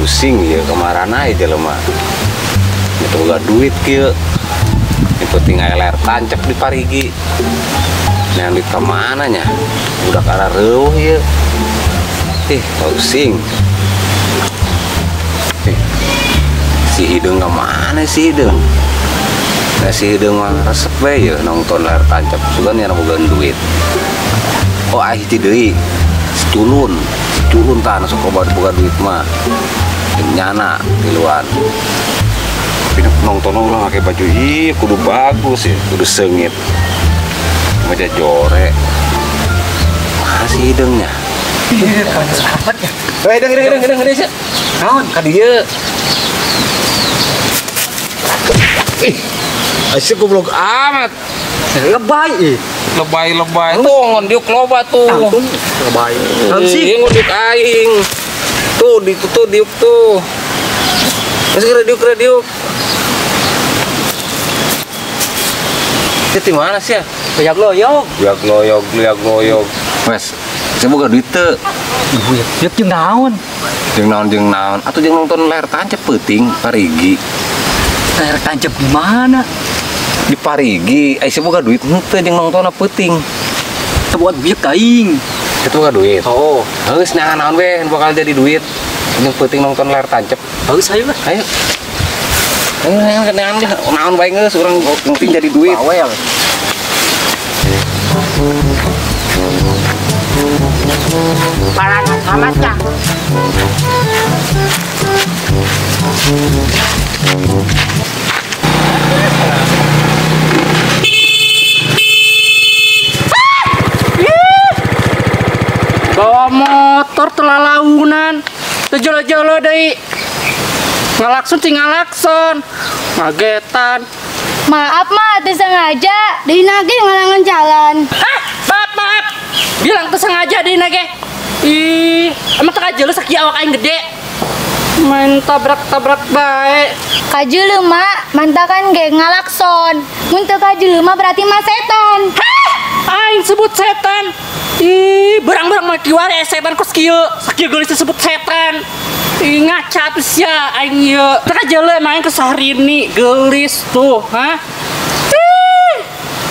pusing ya kemarin aja lemah. Itu gak duit kieu. Itu tinggal layar tancap di Parigi. Nah duit kemana nya? Udah karena reuh ya. Pusing. Si Hidung kemana si Hidung? Nah si Hidung mah resep ya nonton layar tancap. Sugan yang bukan duit. Oh ahiti deui. Culun tanah sok buka duit mah nyana di luar nonton lah pakai baju kudu bagus ya kudu sengit meja jore masih hidungnya sahabat ya hidung sih naon ka dieu asih goblok amat lebay tuh ngondiuk loba tuh lebay ngondiuk aing tuh diuk tuh masih radiuk itu mana sih ya liak loyog mas saya buka duit tuh liak jeung naon atau jeung nonton layar tancap penting Parigi layar tancap di mana di Parigi, saya buka duit henteu jeung nonton penting. Buat duit aing. Itu buka duit. Oh, geus naon we bakal jadi duit. Yang penting nonton layar tancap. Bagus ayo lah. Ayo naon bae geus urang penting jadi duit. Bawel. Parangan amat ya. Bawa motor telalaunan jolo-jolo deh ngalakson magetan maaf sengaja di nage ngalangan jalan maaf bilang sengaja di nage emang tak jelas sakit awak aing gede main tabrak baik kajulu mak mantakan ge ngalakson muntah kajulu mah berarti mah setan aing sebut setan berang-berang mati ware setan kos kieu sakieu geulis disebut setan ngaca tuh sia aing ieu teu jeuleuh main ke Sahrini geulis tuh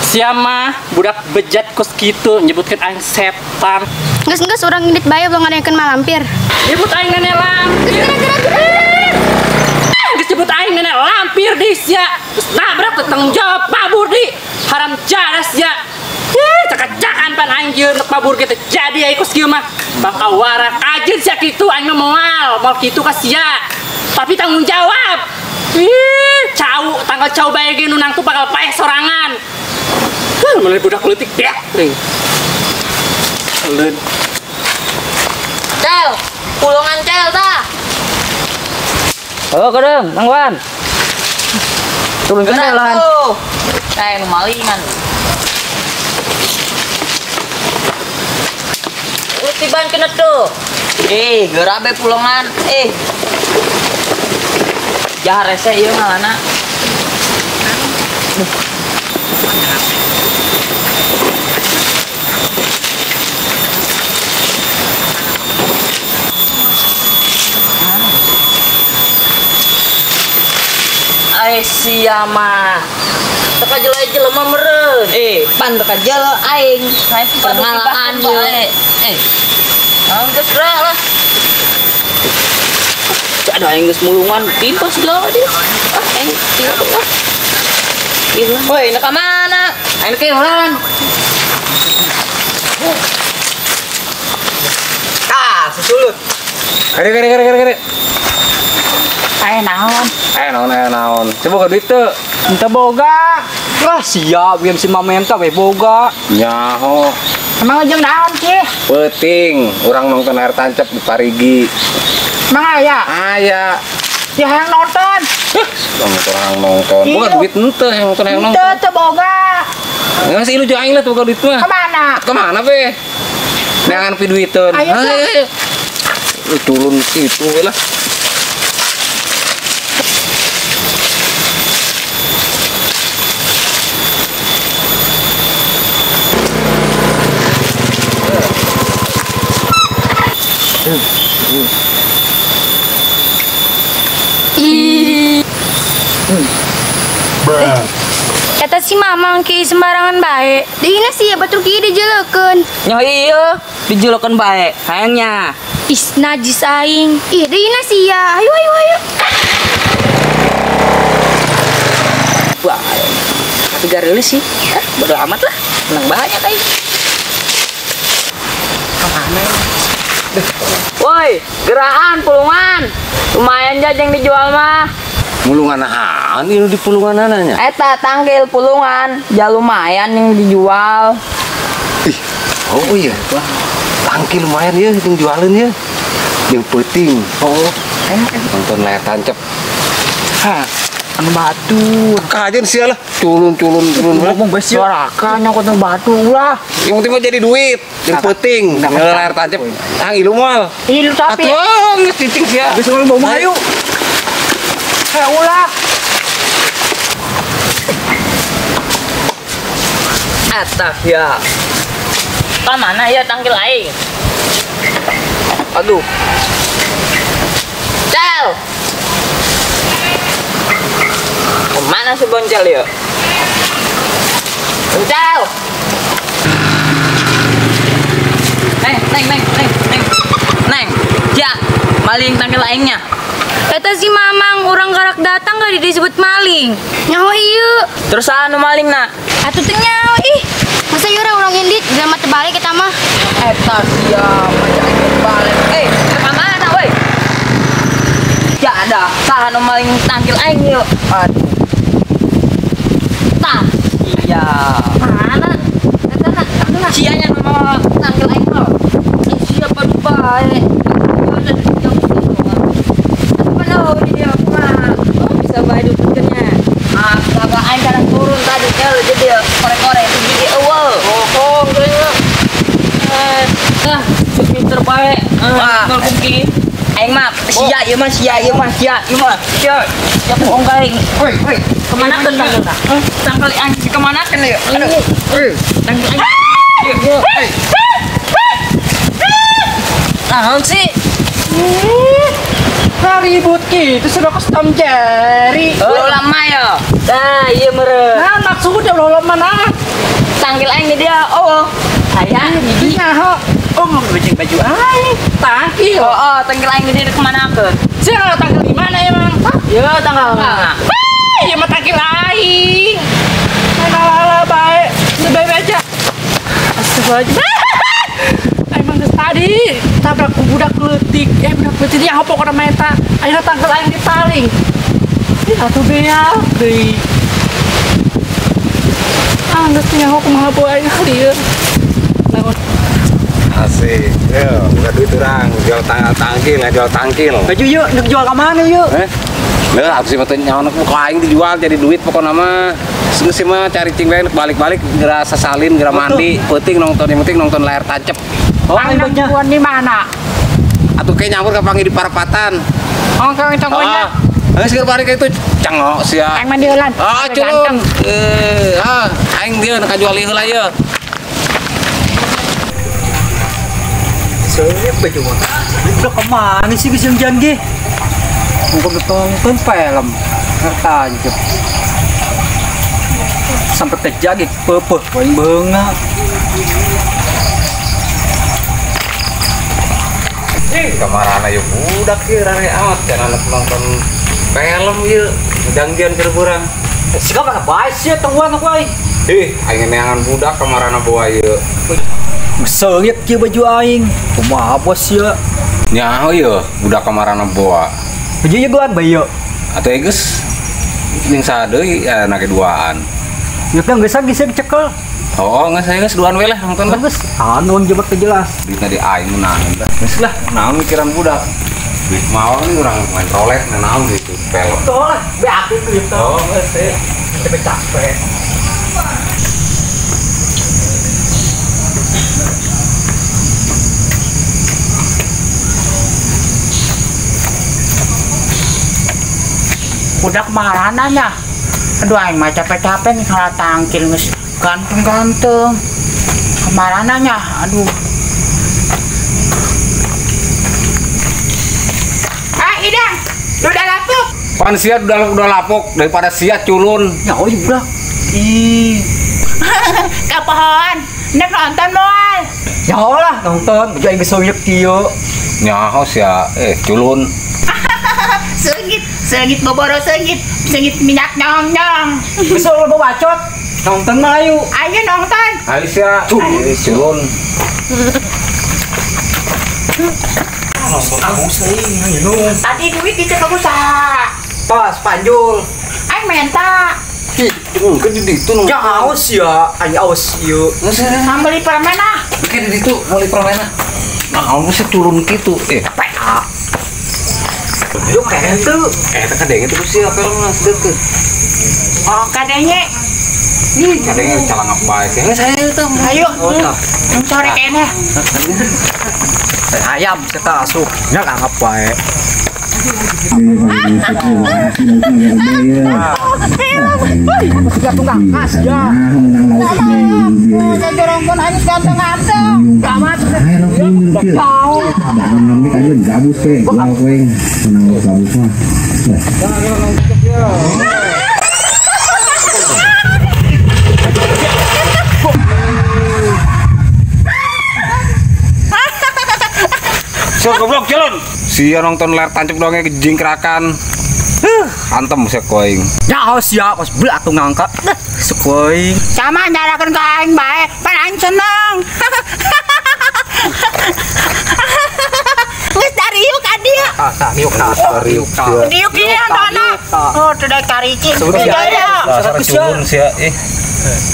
sia mah budak bejat kos kitu nyebutkeun aing setan geus urang ngindit bae belum ngadeunkeun malampir nyebut aing nenek lampir geus nyebut aing nenek lampir di sia geus nabrak tanggung jawab babur di haram jaras ya cakacakan pan aing ieu nek babur kitu jadi aya kos kieu mah bakal warak ajeun sia kitu aing moal kitu ka sia tapi tanggung jawab tanggal cau bae ge nu nang tuh bakal paeh sorangan mulai budak leutik deh leun cel pulungan cel tah oh kedeng Mang Wan turunkeun teh lahan kayak malingan tiban kena tuh gerabe pulungan jahar rese ieu ngalana siapa teka jelema meureun pan teka jelo aing pengalaman naon geus lah ada aing geus mulungan timpa segala dia aing timpa woi nak ka mana aing ke ulan susulut kare aing naon coba ka duit teu minta boga wah siap biar si mamenta we boga nyaho emang jeung naon sih penting urang nonton layar tancap di Parigi emang aya ya yang nonton orang nonton boga duit henteu yang nonton teu boga ngasih lu jeung aing lah tuh duit mah kemana be neangan pi duiteun ayo turun situ lah Kata si mamang ki sembarangan baik. Dina sih ya betul ki dijelekeun. Nya iya, dijulukan baik. Hayangnya. Is najis aing. Ih, dina sih ya. Ayo ayo ayo. Wah, tapi gak rilis sih. Bodo amat lah. Menang banyak aing. Kemana? Woi, gerakan pulungan. Lumayan jajang dijual mah. Mulungan apaan ini di pulungan ananya? Eta tanggil pulungan, ya lumayan yang dijual. Ih, oh iya, tangki lumayan ya yang jualin ya. Yang penting, nonton layar tancap. Hah, anu batu. Kajian sih lah, culun. Ngomong besi sorakan yang kota batu lah. Yang penting mah jadi duit. Yang penting, layar tancap. Ang ilu mal. Ilu tapi. Atuh, nges cicing sih ya. Bisa ngomong ayo. Ulah. Atak ya. Mana ya tangkil aing? Aduh. Cel. Kemana si Boncel ya? Boncel. Neng. Ja, maling tangkil aingnya. Kata si mamang orang garak datang gak disebut maling. Nyaho iya. Terus anu maling nak? Atuh teh nyaho ih. Masa ieu orang indit drama terbalik kita mah. Eta siap, macam balik. Ke mana woi? Ya ada, saha nu maling tangkil aing yuk. Aduh. Tah, iya. Mana? Eta cianya nu mau tangkil aing lo. Siapa baik. Mana dia mah? Bisa baju kerjanya. Kagak aing kadang turun tadi jadi korek-korek jadi awal. Oh, keren. Pinter baik. Nol kuki. Aing mah sia ieu mah sia. Siap bohong garing. Woi. Kemana kan tanggal? Tanggal aing kemana kan ya? Aduh. Tanggal aing. Naon sih? Ribut gitu sudah custom jari. Lo lama ya? Nah, iya meren. Nah, maksudnya lo mana? Tanggil aing dia. Oh. Ayah, Ini nyaho. Oh, mau baju aing. Tangkil. Oh, tanggil aing dia kemana ke? Saya tanggal di mana emang? Ya, tanggal mana? Ya mah tangkil aing. Ala baik. Sebaik aja. Astagfirullah. Emang geus tadi tabrak ku budak leutik. Budak leutik yang hopok kana meta. Ayeuna tanggal aing dipaling. Atuh beal deui. Geus teh nyaho kumaha bae aing lieur. Asik, bukan duit orang, jual tangkil. Baju yuk, nak jual ke mana yuk? Lah, aku sih mah nyawa anak buka aing dijual jadi duit pokoknya mah. Seugeus sih mah cari cing bae balik-balik geura sasalin, geura mandi, penting nonton layar tancep. Oh, baju di mana? Atuh kayak nyampur ka pangi di Parapatan. Oh, kang cangkonya. Geus keur balik itu cangok sia. Aing mandi heulan. Culun. Aing dia nak jual heula ye. Soalnya baju mah. Udah kemana sih geus janji? Mau nonton film. Tancep. Sampai terjadi pepeh poin beunga. Kamarana yuk budak ya rame amat kan anak nonton film yuk janjian keur urang. Siapa mana baik sih tungguan aku aing. Aing neangan budak kamarana bawa yuk. Seungit kieu baju aing. Kumaha bos ya? Nyaho yuk budak kamarana bawa. Baju ieu gelan bae yuk. Atuh geus ning sadeui anak duaan. Ieu kan geus geus cekel. Oh, nggak saya duaan we lah nonton lah. Geus anu jebak teh jelas. Duitna di aing menang. Geus lah, naon mikiran budak. Duit mau ini orang main rolet naon gitu. Pel. Tol, be aku gitu. Oh, geus teh. Capek capek. Udah kemarananya. Aduh, aing mah capek-capek nih kalau tangkil geus ganteng-ganteng. Kemarananya, aduh. Idang, lu udah lapuk? Pan sia udah lapok daripada sia culun. Ya oh iya. Ih. Kapan? Nek nonton moal. Ya lah nonton, jadi gesoyek kieu. Nyaho sia culun. Segit boboro segit minyak nyong. Besok lo bacot. Nonton mah ayo. Ayo nonton. Ayo sia culun. Aku sering ngilu. Tadi duit dicek aku sah. Pas panjul. Aing minta. Kan di ditu nu. Ya aus ya, ayo aus ieu. Sambeli permen ah. Kan di ditu mulai permainan. Nah, kamu sih culun gitu. Apa? Yuk keren tuh. Kadang itu sih apa orang sedeket. Oh, kadangnya. Kadang calang apa sih? Saya itu. Ayo. Sore kene. Ayam kita asup. Ya anggap bae. Tunggang kas ya. Dorong pun harus ganteng-ganteng. Gamat. Gabus ke, lau koeng, menang gabus mah. So goblok jalan. Si nonton layar tancap doangnya kejingkrakan. Antem saya koing. Ya aus ya, pas belak tuh ngangkat. Sekoing. Sama nyalakan ke aing bae, pan aing seneng. Geus dariuk ka dieu. Riuk na, riuk. Diuk ieu nonton. Oh, teu da karicin. Ya. Dasar culun sia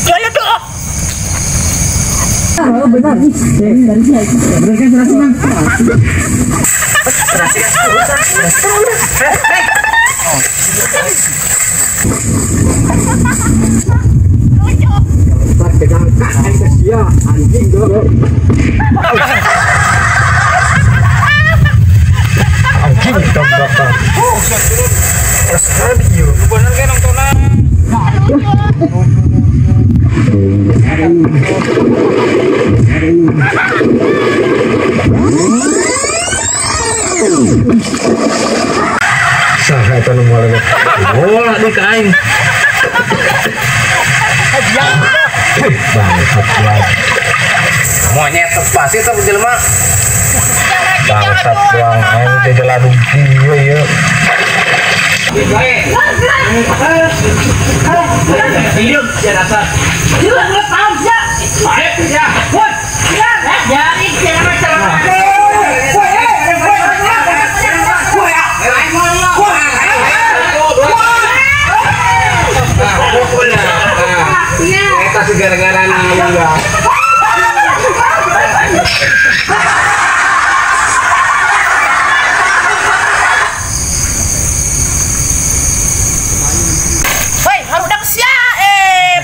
Jalan tuh. bener kan nontonan. Saha eta nu mulai. Bola di kain. Bangsat wae. Monyet pasti itu jelema. Bangsat doang aing teh jeladu kieu ieu. Hidup ya dasar. Hidup lu tahu ya. Ayo ya. Woi. Ya, jadi jangan salah. Kita segala-gala nangga. Hei, harudak sia.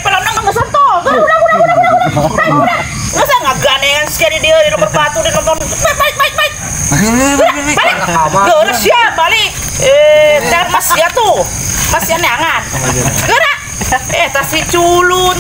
Pelonang nggak santo. Udah. Masa nggak gandengan sekali dia di nomor batu di nonton. Baik. Balik. Geus ya, balik. Ter mas ya tuh. Mas ya neangan. Gerak. Tas si culun.